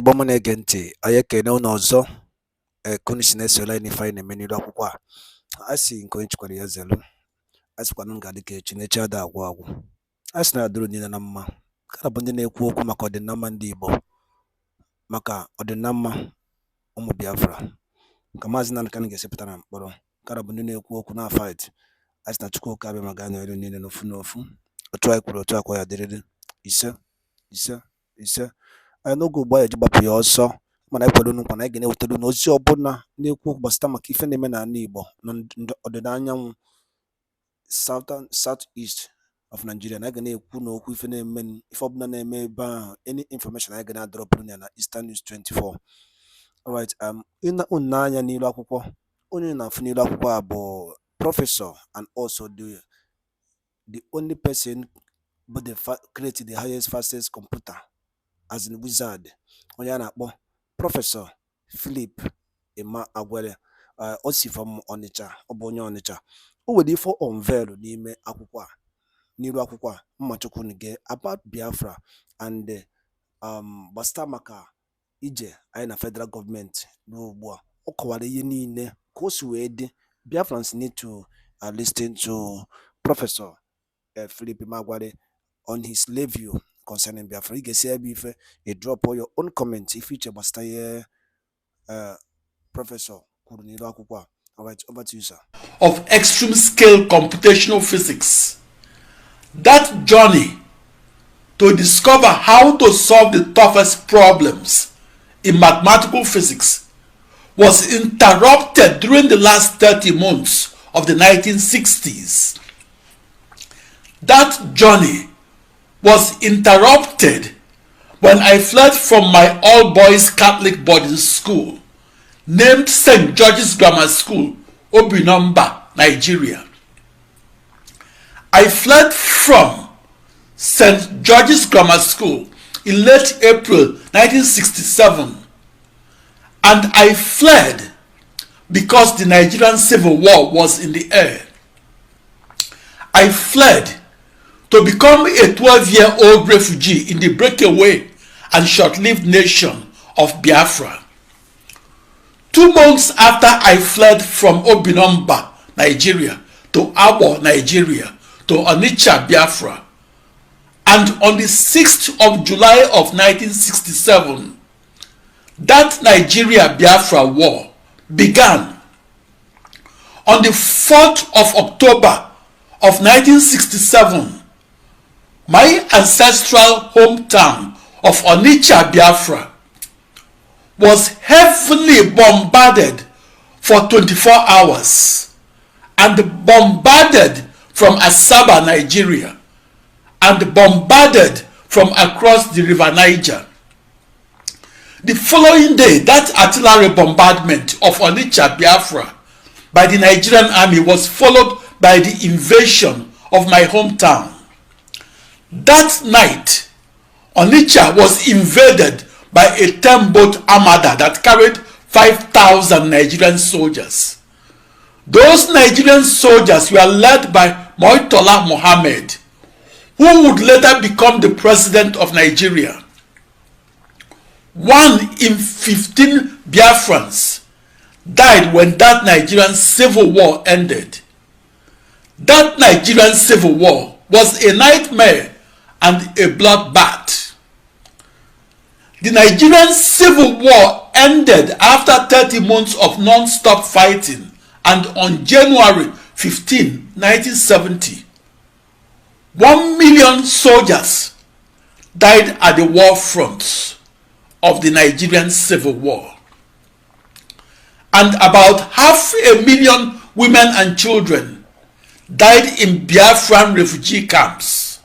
Bomo na-ege ayekene unu ọzọ kunu si na-esola anyị n'ife anyị na-eme n'ilu akwụkwọ a. Asị nke onye chikwara ya zelu, asịkwana m ga-adị ka echi n'echi ada agwụ agwụ. Asị na adịrị niile na mma, kana bụ ndị na-ekwu okwu maka ọdịnamma ndị Igbo, maka ọdịnamma ụmụ Biafra, ka maazị Nnamdi Kanu ga-esepụta na mkpọrọ, kana bụ ndị na-ekwu okwu na fight. Asị na Chukwuka abịa ma ga-anọrọ niile n'ofu n'ofu, otu anyị kwuru otu akwa ya dịrịrị. Ise ise ise. Anyị n'oge ugbu a eji gbapụ ya ọsọ, mana anyị kwado nkwa na anyị ga-ewetara unu ozi ọbụla na-ekwu okwu gbasara maka ife na-eme n'ala Igbo na ọdịda anyanwụ South East of Nigeria, na anyị ga na-ekwu n'okwu ife na-eme, ife ọbụla na-eme ebe ahụ, any information anyị ga na-adọrọpụrụ ya na Eastern News 24. Alright, unu na-anya n'ilu akwụkwọ, onye na-afụ n'ilu akwụkwọ a bụ professor and also the only person but created the highest fastest computer as in wizard, onye a na-akpọ Professor Philip Emeagwali. O si from Onitsha, ọ bụ onye Onitsha. O nwere ife unveil n'ime akwụkwọ a, n'iru akwụkwọ a, mmachukwu nge about Biafra and gbasara maka ije anyị na federal government ruo ugbu a. Ọ kọwara ihe niile ka o si wee dị. Biafrans need to listen to Professor Philip Emeagwali on his review concerning Biafra. You can see if you drop all your own comments if you check Professor. All right, over to you, sir. Of extreme scale computational physics. That journey to discover how to solve the toughest problems in mathematical physics was interrupted during the last 30 months of the 1960s. That journey was interrupted when I fled from my all-boys Catholic boarding school named St. George's Grammar School, Obinomba, Nigeria. I fled from St. George's Grammar School in late April 1967, and I fled because the Nigerian Civil War was in the air. I fled to become a 12-year-old refugee in the breakaway and short-lived nation of Biafra. 2 months after I fled from Obinomba, Nigeria, to Abo, Nigeria, to Onitsha, Biafra, and on the 6th of July of 1967, that Nigeria-Biafra war began. On the 4th of October of 1967, my ancestral hometown of Onitsha, Biafra, was heavily bombarded for 24 hours and bombarded from Asaba, Nigeria, and bombarded from across the river Niger. The following day, that artillery bombardment of Onitsha, Biafra by the Nigerian army was followed by the invasion of my hometown. That night, Onitsha was invaded by a 10-boat armada that carried 5,000 Nigerian soldiers. Those Nigerian soldiers were led by Moitola Mohammed, who would later become the president of Nigeria. 1 in 15 Biafrans died when that Nigerian Civil War ended. That Nigerian Civil War was a nightmare and a bloodbath. The Nigerian Civil War ended after 30 months of non-stop fighting, and on January 15, 1970, 1 million soldiers died at the war fronts of the Nigerian Civil War, and about 500,000 women and children died in Biafran refugee camps.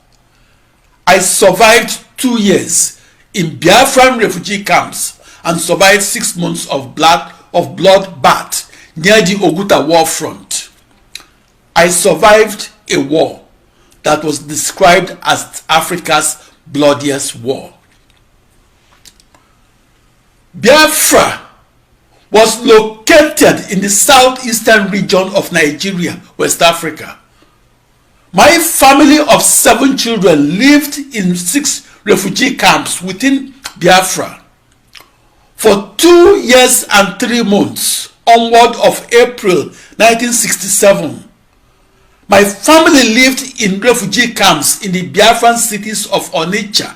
I survived 2 years in Biafran refugee camps and survived 6 months of bloodbath near the Oguta war front. I survived a war that was described as Africa's bloodiest war. Biafra was located in the southeastern region of Nigeria, West Africa. My family of 7 children lived in 6 refugee camps within Biafra. For 2 years and 3 months onward of April 1967, my family lived in refugee camps in the Biafran cities of Onitsha,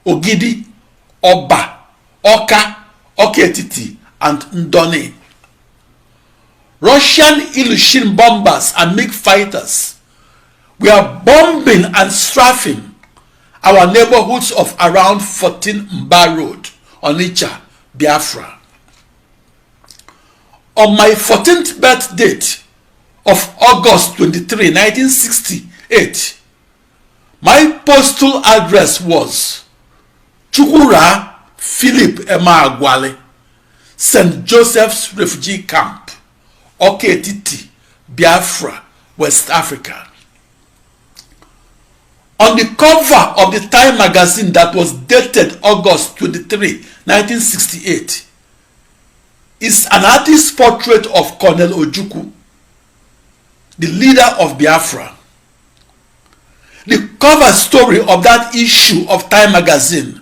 Ogidi, Oba, Oka, Oketiti, and Ndone. Russian Ilyushin bombers and MiG fighters were bombing and strafing our neighborhoods of around 14 Mba Road, Onitsha, Biafra. On my 14th birthday of August 23, 1968, my postal address was Prof Philip Emmeagwali, St. Joseph's Refugee Camp, Oketiti, Biafra, West Africa. On the cover of the Time magazine that was dated August 23, 1968, is an artist's portrait of Colonel Ojukwu, the leader of Biafra. The cover story of that issue of Time magazine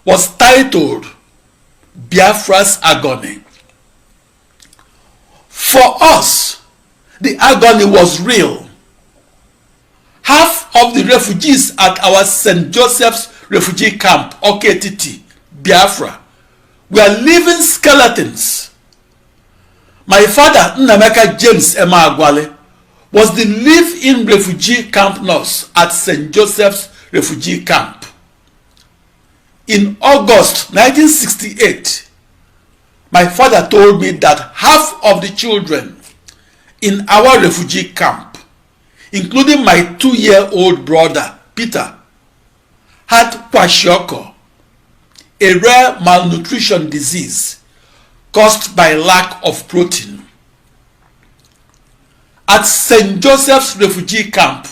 was titled Biafra's Agony. For us, the agony was real. Half of the refugees at our St. Joseph's Refugee Camp, Oketiti, Biafra, were living skeletons. My father, Nnameka James Emmeagwali, was the live-in refugee camp nurse at St. Joseph's Refugee Camp. In August 1968, my father told me that half of the children in our refugee camp, including my 2-year-old brother, Peter, had kwashiorkor, a rare malnutrition disease caused by lack of protein. At St. Joseph's Refugee Camp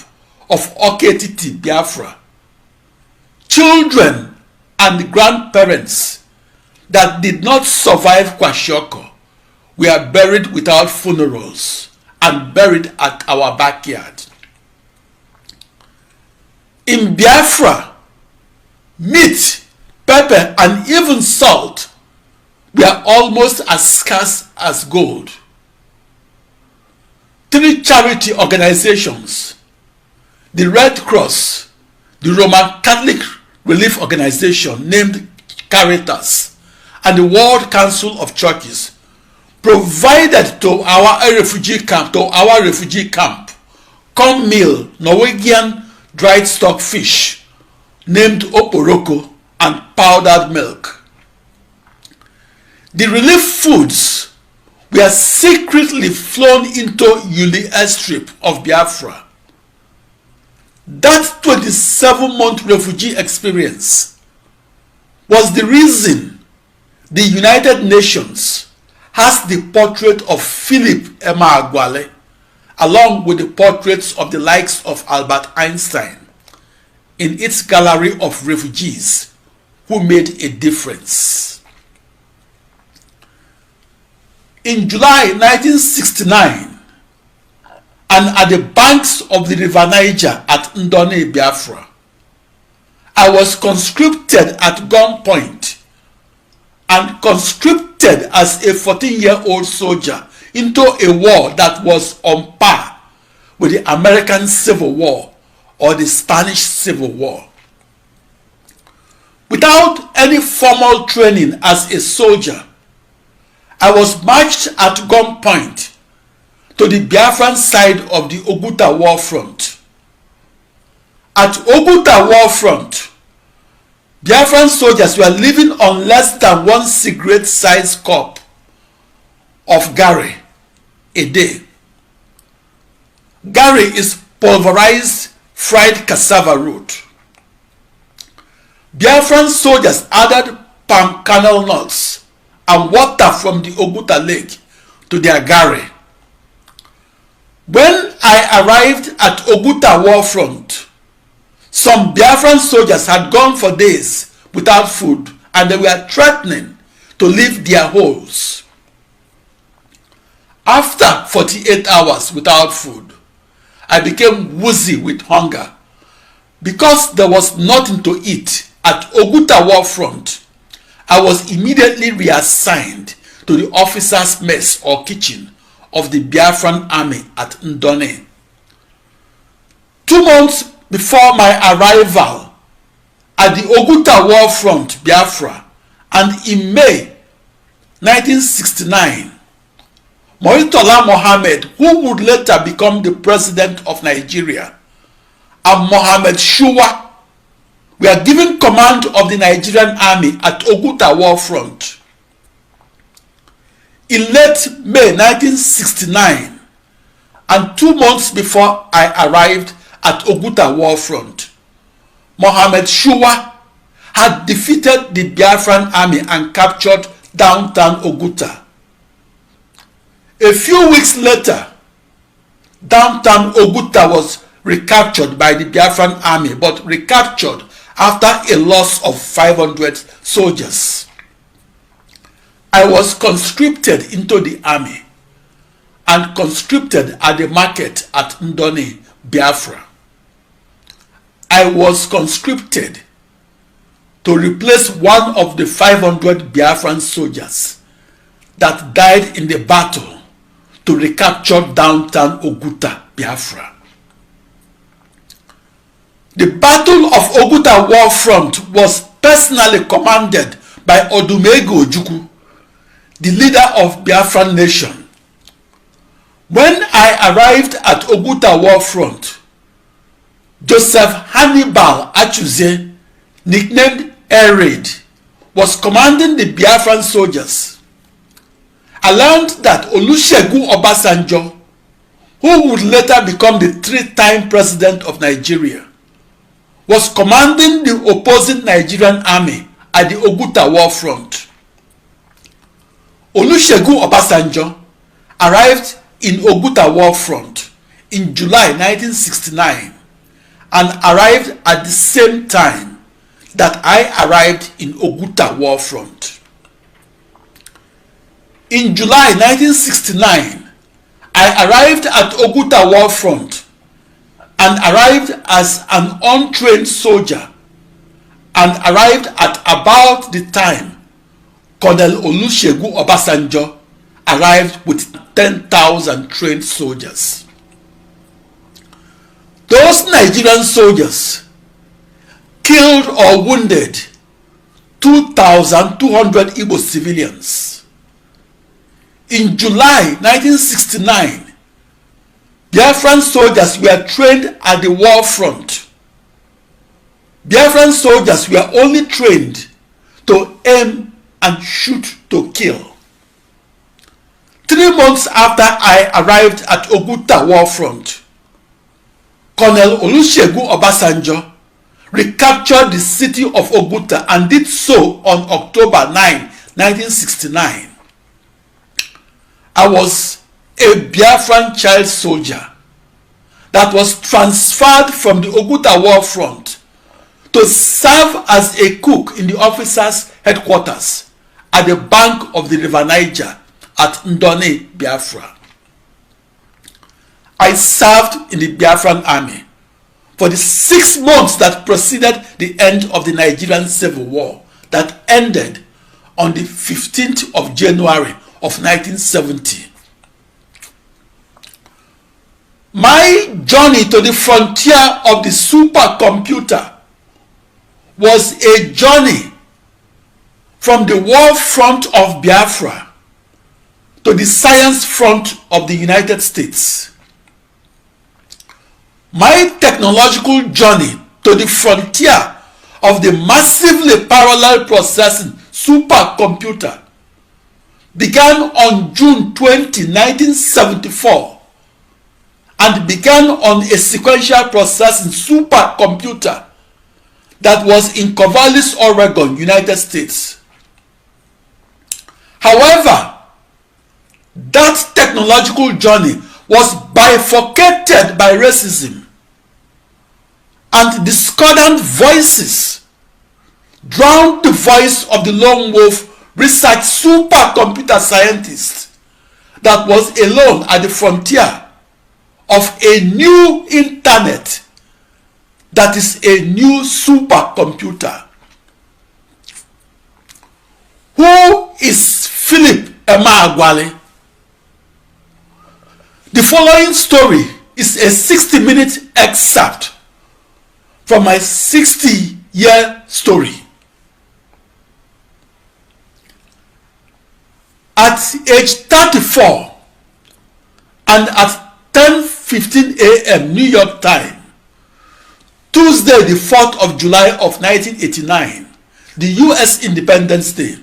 of Oketiti, Biafra, children and grandparents that did not survive kwashiorkor were buried without funerals and buried at our backyard. In Biafra, meat, pepper, and even salt were almost as scarce as gold. 3 charity organizations, the Red Cross, the Roman Catholic Relief Organization named Caritas, and the World Council of Churches, provided to our refugee camp corn meal, Norwegian dried stockfish named oporoko, and powdered milk. The relief foods were secretly flown into Yuli airstrip of Biafra. That 27-month refugee experience was the reason the United Nations has the portrait of Philip Emmeagwali along with the portraits of the likes of Albert Einstein in its gallery of refugees who made a difference. In July 1969, and at the banks of the River Niger at Ndone, Biafra, I was conscripted at gunpoint and conscripted as a 14-year-old soldier into a war that was on par with the American Civil War or the Spanish Civil War. Without any formal training as a soldier, I was marched at gunpoint to the Biafran side of the Oguta war front. At Oguta war front, Biafran soldiers were living on less than 1 cigarette-sized cup of gari a day. Gari is pulverized fried cassava root. Biafran soldiers added palm kernel nuts and water from the Oguta lake to their gari. When I arrived at Oguta war front, some Biafran soldiers had gone for days without food and they were threatening to leave their holes. After 48 hours without food, I became woozy with hunger because there was nothing to eat at Oguta war front. I was immediately reassigned to the officers' mess or kitchen of the Biafran army at Ndone. 2 months before my arrival at the Oguta war front, Biafra, and in May 1969, Murtala Mohammed, who would later become the president of Nigeria, and Mohammed Shua were given command of the Nigerian army at Oguta war front. In late May 1969, and 2 months before I arrived at Oguta war front, Mohammed Shua had defeated the Biafran army and captured downtown Oguta. A few weeks later, downtown Oguta was recaptured by the Biafran army, but recaptured after a loss of 500 soldiers. I was conscripted into the army and conscripted at the market at Ndone, Biafra. I was conscripted to replace one of the 500 Biafran soldiers that died in the battle to recapture downtown Oguta, Biafra. The Battle of Oguta war front was personally commanded by Odumegwu Ojukwu, the leader of Biafran nation. When I arrived at Oguta war front, Joseph Hannibal Achuze, nicknamed Air Raid, was commanding the Biafran soldiers. I learned that Olusegun Obasanjo, who would later become the 3-time president of Nigeria, was commanding the opposing Nigerian army at the Oguta war front. Olusegun Obasanjo arrived in Oguta war front in July 1969 and arrived at the same time that I arrived in Oguta war front. In July 1969, I arrived at Oguta war front and arrived as an untrained soldier and arrived at about the time Colonel Olusegun Obasanjo arrived with 10,000 trained soldiers. Those Nigerian soldiers killed or wounded 2,200 Igbo civilians. In July 1969, Biafran soldiers were trained at the war front. Biafran soldiers were only trained to aim and shoot to kill. 3 months after I arrived at Oguta war front, Colonel Olusegun Obasanjo recaptured the city of Oguta and did so on October 9, 1969. I was a Biafran child soldier that was transferred from the Oguta war front to serve as a cook in the officers' headquarters at the bank of the River Niger at Ndone, Biafra. I served in the Biafran army for the 6 months that preceded the end of the Nigerian Civil War that ended on the 15th of January of 1970. My journey to the frontier of the supercomputer was a journey from the war front of Biafra to the science front of the United States. My technological journey to the frontier of the massively parallel processing supercomputer began on June 20, 1974 and began on a sequential processing supercomputer that was in Corvallis, Oregon, United States. However, that technological journey was bifurcated by racism, and discordant voices drowned the voice of the lone wolf research supercomputer scientist that was alone at the frontier of a new internet that is a new supercomputer. Who is Philip Emeagwali? The following story is a 60-minute excerpt from my 60-year story. At age 34 and at 10:15 a.m. New York time, Tuesday the 4th of July of 1989, the U.S. Independence Day,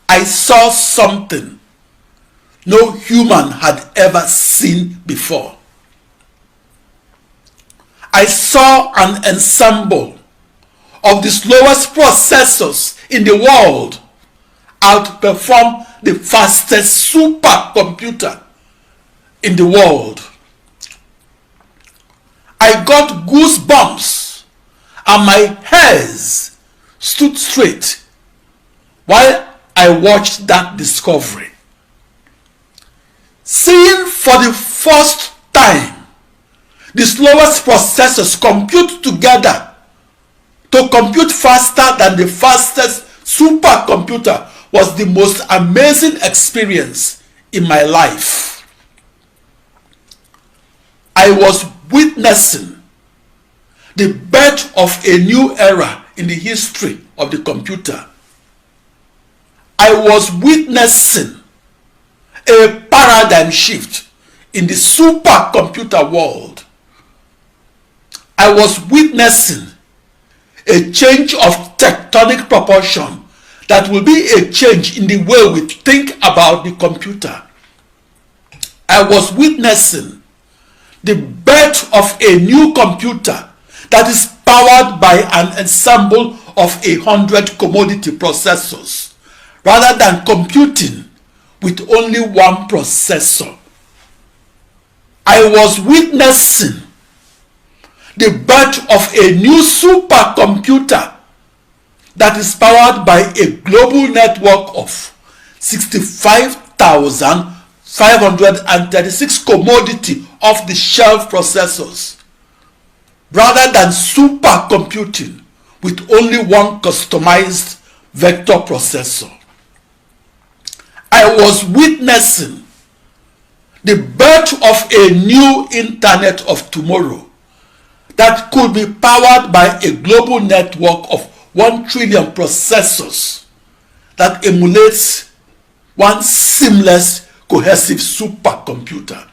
I saw something no human had ever seen before. I saw an ensemble of the slowest processors in the world outperform the fastest supercomputer in the world. I got goosebumps and my hairs stood straight while I watched that discovery. Seeing for the first time the slowest processors compute together to compute faster than the fastest supercomputer was the most amazing experience in my life. I was witnessing the birth of a new era in the history of the computer. I was witnessing a paradigm shift in the supercomputer world. I was witnessing a change of tectonic proportion that will be a change in the way we think about the computer. I was witnessing the birth of a new computer that is powered by an ensemble of 100 commodity processors rather than computing with only one processor. I was witnessing the birth of a new supercomputer that is powered by a global network of 65,536 commodity off-the-shelf processors rather than supercomputing with only one customized vector processor. I was witnessing the birth of a new Internet of Tomorrow that could be powered by a global network of 1 trillion processors that emulates one seamless, cohesive supercomputer.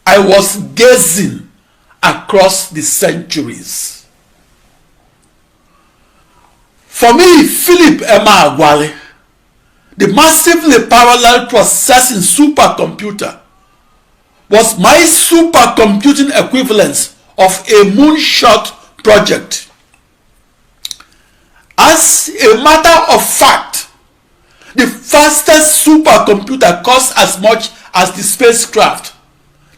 I was gazing across the centuries. For me, Philip Emeagwali, the massively parallel processing supercomputer, was my supercomputing equivalence of a moonshot project. As a matter of fact, the fastest supercomputer cost as much as the spacecraft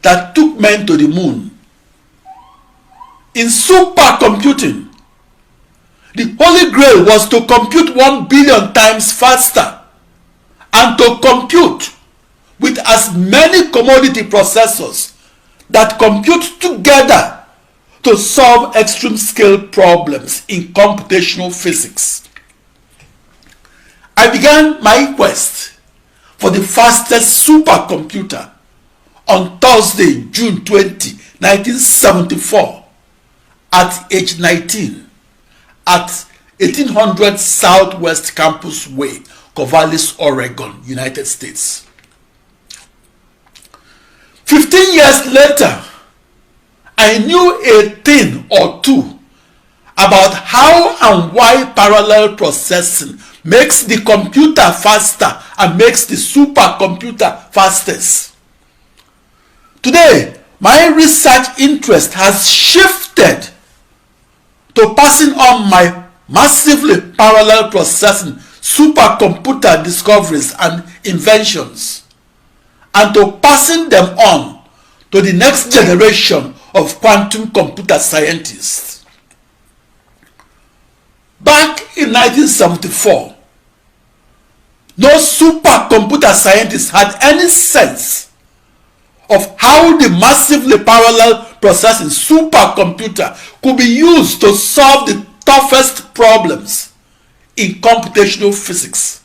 that took men to the moon. In supercomputing, the holy grail was to compute 1 billion times faster and to compute with as many commodity processors that compute together to solve extreme scale problems in computational physics. I began my quest for the fastest supercomputer on Thursday, June 20, 1974, at age 19 at 1800 Southwest Campus Way, Corvallis, Oregon, United States. 15 years later, I knew a thing or two about how and why parallel processing makes the computer faster and makes the supercomputer fastest. Today, my research interest has shifted to passing on my massively parallel processing supercomputer discoveries and inventions, and to passing them on to the next generation of quantum computer scientists. Back in 1974, no supercomputer scientist had any sense of how the massively parallel processing supercomputer could be used to solve the toughest problems in computational physics.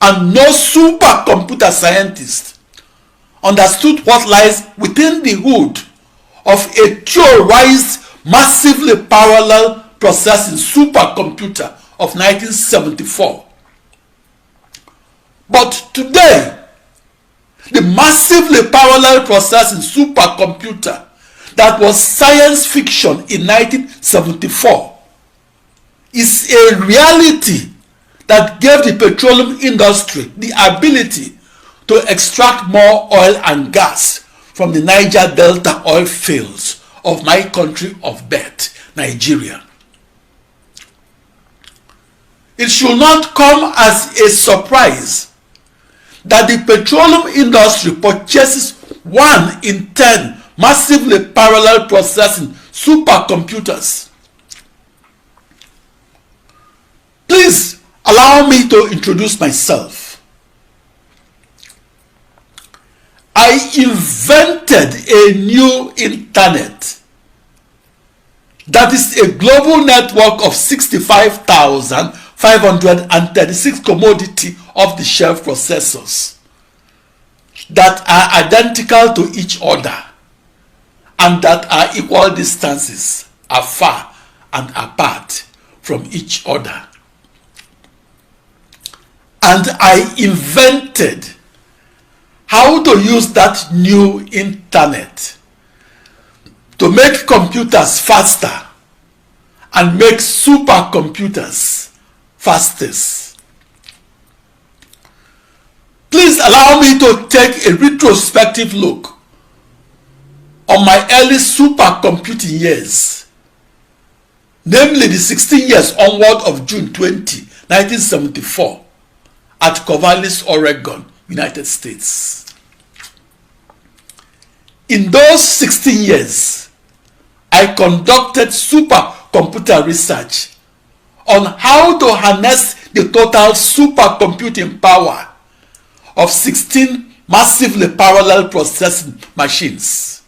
And no supercomputer scientist understood what lies within the hood of a theorized massively parallel processing supercomputer of 1974. But today, the massively parallel processing supercomputer that was science fiction in 1974 is a reality that gave the petroleum industry the ability to extract more oil and gas from the Niger Delta oil fields of my country of birth, Nigeria. It should not come as a surprise that the petroleum industry purchases 1 in 10 massively parallel processing supercomputers. Please allow me to introduce myself. I invented a new internet that is a global network of 65,536 commodity off-the-shelf processors that are identical to each other and that are equal distances afar and apart from each other. And I invented how to use that new internet to make computers faster and make supercomputers fastest. Please allow me to take a retrospective look on my early supercomputing years, namely the 16 years onward of June 20, 1974 at Corvallis, Oregon, United States. In those 16 years, I conducted supercomputer research on how to harness the total supercomputing power of 16 massively parallel processing machines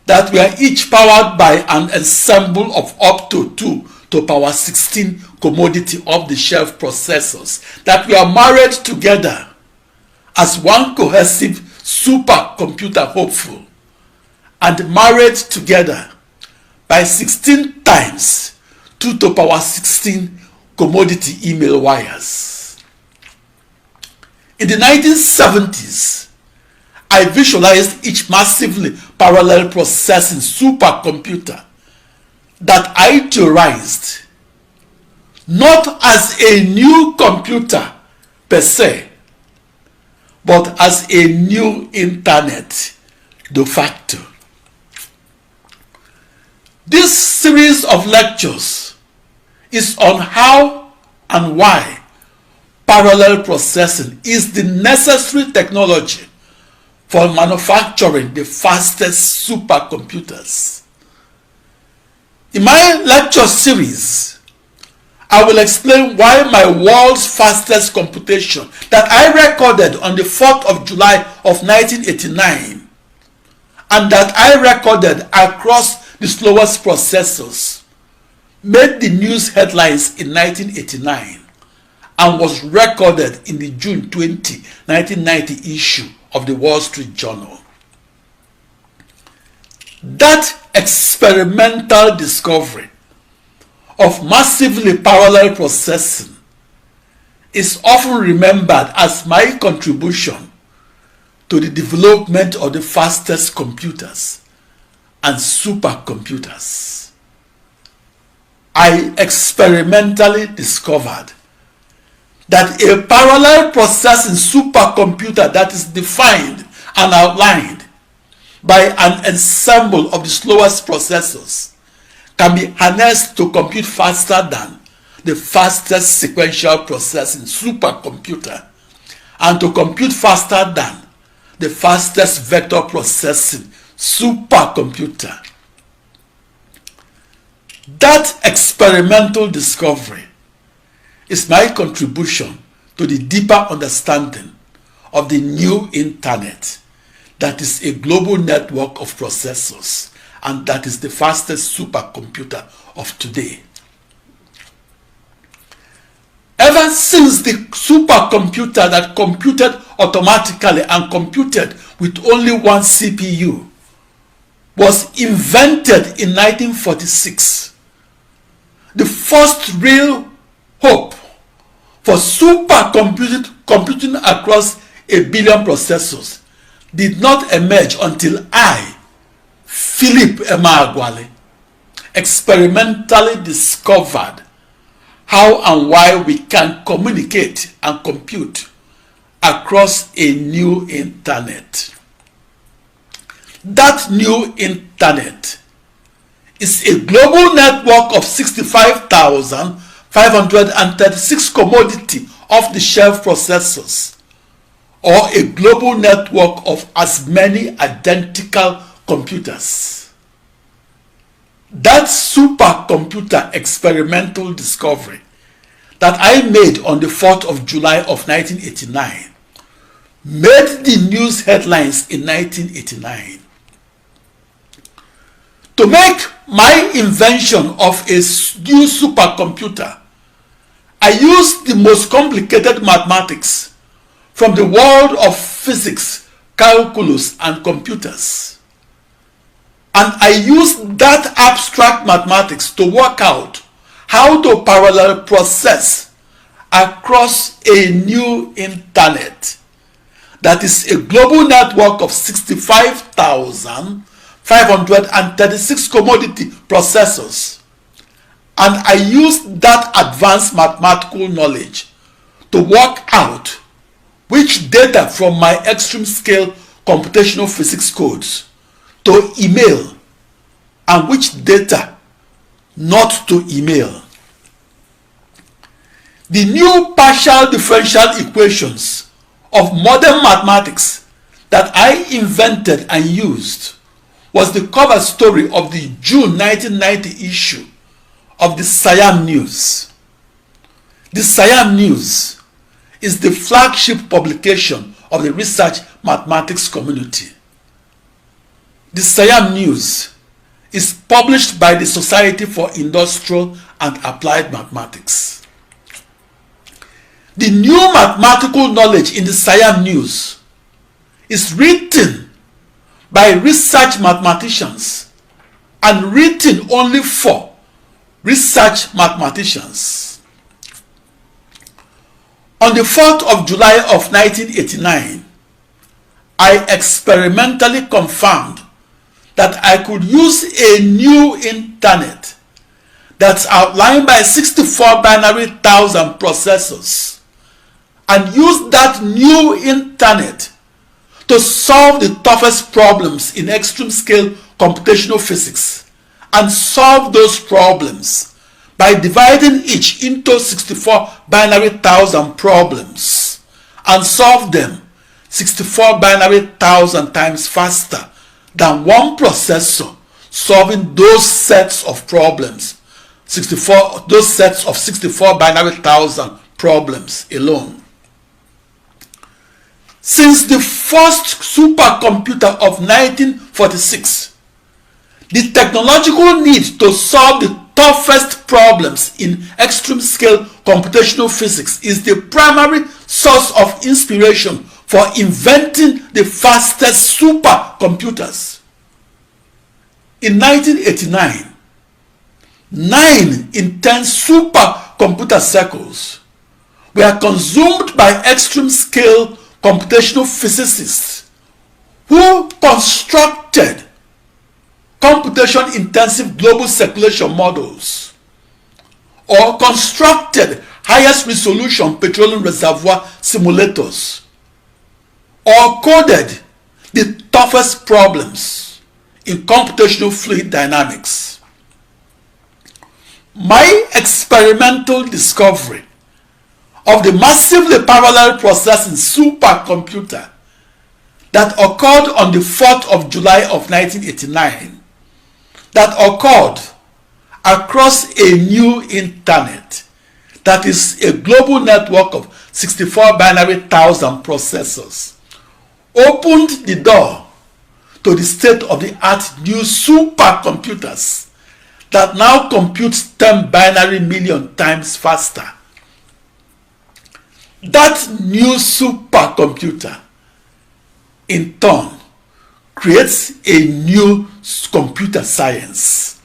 that were each powered by an ensemble of up to 2 to power 16 commodity off-the-shelf processors that were married together as one cohesive supercomputer hopeful and married together by 16 times 2 to power 16 commodity email wires. In the 1970s, I visualized each massively parallel processing supercomputer that I theorized not as a new computer per se, but as a new internet de facto. This series of lectures is on how and why parallel processing is the necessary technology for manufacturing the fastest supercomputers. In my lecture series, I will explain why my world's fastest computation that I recorded on the 4th of July of 1989 and that I recorded across the slowest processors made the news headlines in 1989 and was recorded in the June 20, 1990 issue of the Wall Street Journal. That experimental discovery of massively parallel processing is often remembered as my contribution to the development of the fastest computers and supercomputers. I experimentally discovered that a parallel processing supercomputer that is defined and outlined by an ensemble of the slowest processors can be harnessed to compute faster than the fastest sequential processing supercomputer and to compute faster than the fastest vector processing supercomputer. That experimental discovery is my contribution to the deeper understanding of the new internet that is a global network of processors and that is the fastest supercomputer of today. Ever since the supercomputer that computed automatically and computed with only one CPU was invented in 1946, the first real hope for computing across a billion processors did not emerge until I, Philip Emeagwali, experimentally discovered how and why we can communicate and compute across a new internet. That new internet is a global network of 65,536 commodity off-the-shelf processors, or a global network of as many identical computers. That supercomputer experimental discovery that I made on the 4th of July of 1989 made the news headlines in 1989. To make my invention of a new supercomputer, I used the most complicated mathematics from the world of physics, calculus, and computers. And I used that abstract mathematics to work out how to parallel process across a new internet that is a global network of 65,536 commodity processors. And I used that advanced mathematical knowledge to work out which data from my extreme scale computational physics codes to email and which data not to email. The new partial differential equations of modern mathematics that I invented and used was the cover story of the June 1990 issue of the Siam News. The Siam News is the flagship publication of the research mathematics community. The Siam News is published by the Society for Industrial and Applied Mathematics. The new mathematical knowledge in the Siam News is written by research mathematicians and written only for research mathematicians. On the 4th of July of 1989, I experimentally confirmed that I could use a new internet that's outlined by 64 binary thousand processors and use that new internet to solve the toughest problems in extreme scale computational physics, and solve those problems by dividing each into 64 binary thousand problems and solve them 64 binary thousand times faster than one processor solving those sets of problems, those sets of 64 binary thousand problems alone. Since the first supercomputer of 1946, the technological need to solve the toughest problems in extreme scale computational physics is the primary source of inspiration for inventing the fastest supercomputers. In 1989, 9 in 10 supercomputer cycles were consumed by extreme scale computational physicists who constructed computation-intensive global circulation models, or constructed highest resolution petroleum reservoir simulators, or coded the toughest problems in computational fluid dynamics. My experimental discovery of the massively parallel processing supercomputer that occurred on the 4th of July of 1989, that occurred across a new internet that is a global network of 64 binary thousand processors, opened the door to the state-of-the-art new supercomputers that now compute 10 binary million times faster. That new supercomputer, in turn, creates a new computer science.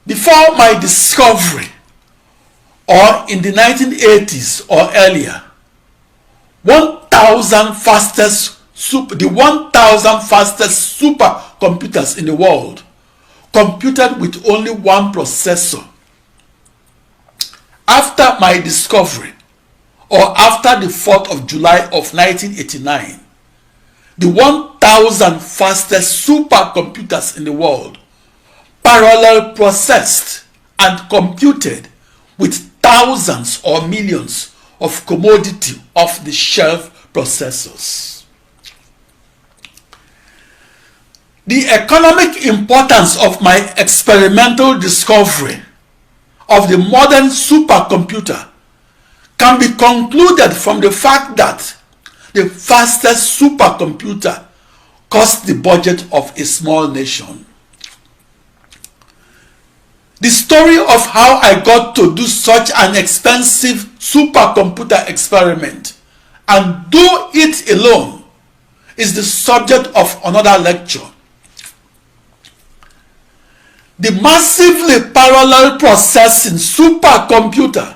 Before my discovery, or in the 1980s or earlier, the 1,000 fastest supercomputers in the world computed with only one processor. After my discovery, or after the 4th of July of 1989, the 1,000 fastest supercomputers in the world parallel processed and computed with thousands or millions of commodity off-the-shelf processors. The economic importance of my experimental discovery of the modern supercomputer can be concluded from the fact that the fastest supercomputer cost the budget of a small nation. The story of how I got to do such an expensive supercomputer experiment and do it alone is the subject of another lecture. The massively parallel processing supercomputer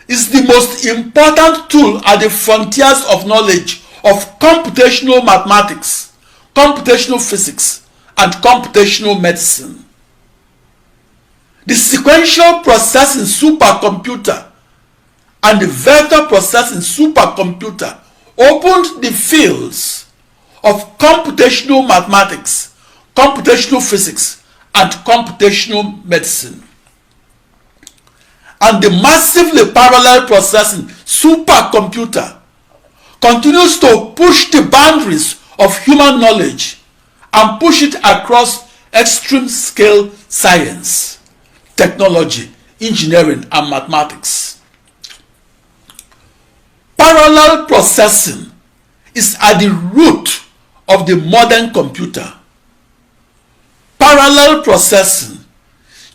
is the most important tool at the frontiers of knowledge of computational mathematics, computational physics, and computational medicine. The sequential processing supercomputer and the vector processing supercomputer opened the fields of computational mathematics, computational physics, and computational medicine. And the massively parallel processing supercomputer continues to push the boundaries of human knowledge and push it across extreme scale science, technology, engineering, and mathematics. Parallel processing is at the root of the modern computer. Parallel processing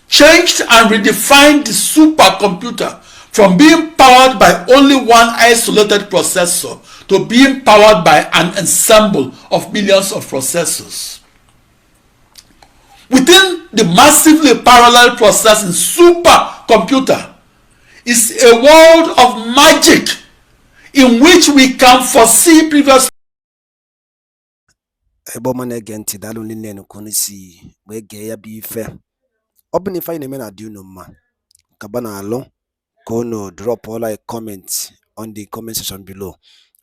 changed and redefined the supercomputer from being powered by only one isolated processor to being powered by an ensemble of millions of processors. Within the massively parallel processing supercomputer is a world of magic in which we can foresee previous. ebe ọma na-ege ntị daalụ nne n'ukwu si wee gee ya bụ ife ọ bụ na ife anyị na-eme na-adị unu mma kaba na alụ ka unu drop all like comment on the comment section below.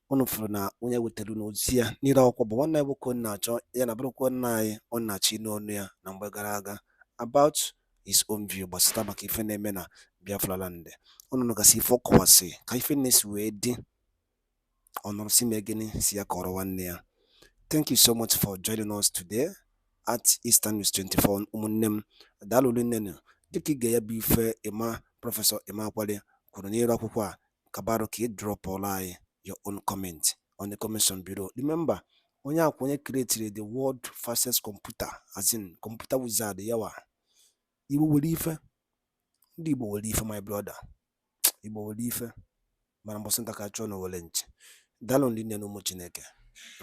Unu fụrụ na onye wetara unu ozi ya n'ire akwụkwọ bụ nwanne anyị nwoke na-achọ ya na bụrụkwa nna anyị ọ na-achọ ịnụ ọnụ ya na mgbe gara aga about his own view gbasara maka ife na-eme na Biafra land. Unu nụgasị ife ọ kọwasị ka ife na-esi wee dị ọnụrụ si mee gịnị si ya kọrọ nwanne ya. Thank you so much for joining us today at Eastern News 24. Ụmụnne m daalụ nne dịka ị ga-ya bụ ife ịma Prọfesọ Emeagwali kwuru n'ire akwụkwọ a kabarụ ka ị drop ọla anyị your own comment on the comment section below. Remember, onye akwa onye created the world fastest computer, as in computer wizard yawa. Igbo were ife, ndị Igbo were ife, my brother. Igbo were ife, mana mbọsị nta ka chọọ n'owele nchi. Daalụ ndị nne n'ụmụ Chineke.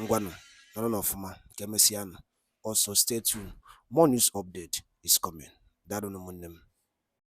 Ngwanụ, nọrọ n'ọfụma, ka emesịanụ. Also stay tuned, more news update is coming. Daalụ n'ụmụnne m.